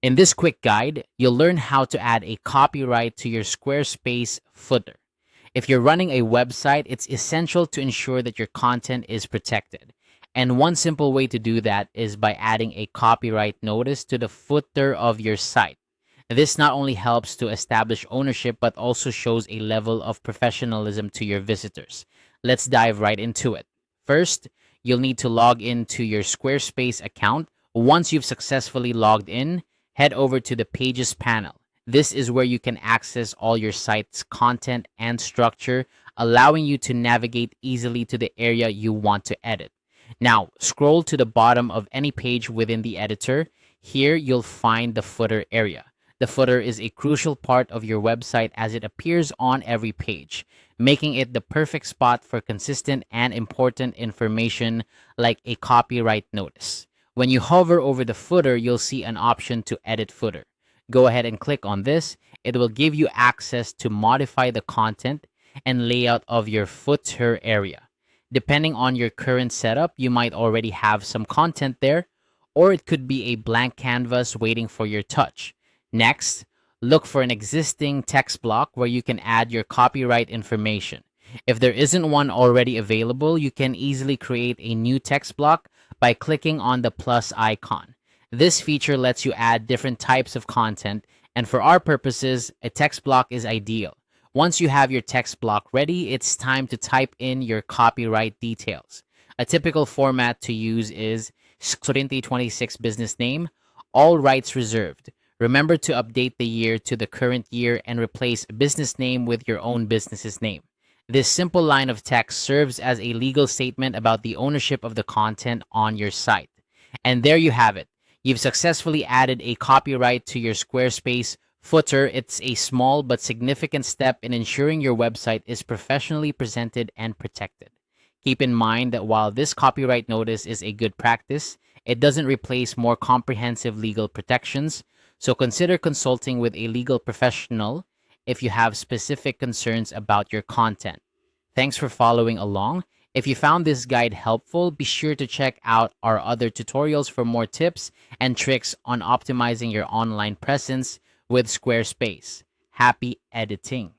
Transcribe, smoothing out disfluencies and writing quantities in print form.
In this quick guide, you'll learn how to add a copyright to your Squarespace footer. If you're running a website, it's essential to ensure that your content is protected. And one simple way to do that is by adding a copyright notice to the footer of your site. This not only helps to establish ownership, but also shows a level of professionalism to your visitors. Let's dive right into it. First, you'll need to log into your Squarespace account. Once you've successfully logged in, head over to the Pages panel. This is where you can access all your site's content and structure, allowing you to navigate easily to the area you want to edit. Now, scroll to the bottom of any page within the editor. Here, you'll find the footer area. The footer is a crucial part of your website as it appears on every page, making it the perfect spot for consistent and important information like a copyright notice. When you hover over the footer, you'll see an option to edit footer. Go ahead and click on this. It will give you access to modify the content and layout of your footer area. Depending on your current setup, you might already have some content there, or it could be a blank canvas waiting for your touch. Next, look for an existing text block where you can add your copyright information. If there isn't one already available, you can easily create a new text block by clicking on the plus icon. This feature lets you add different types of content, and for our purposes, a text block is ideal. Once you have your text block ready, it's time to type in your copyright details. A typical format to use is 2026 business name, all rights reserved. Remember to update the year to the current year and replace business name with your own business's name. This simple line of text serves as a legal statement about the ownership of the content on your site. And there you have it. You've successfully added a copyright to your Squarespace footer. It's a small but significant step in ensuring your website is professionally presented and protected. Keep in mind that while this copyright notice is a good practice, it doesn't replace more comprehensive legal protections, so consider consulting with a legal professional if you have specific concerns about your content. Thanks for following along. If you found this guide helpful, be sure to check out our other tutorials for more tips and tricks on optimizing your online presence with Squarespace. Happy editing!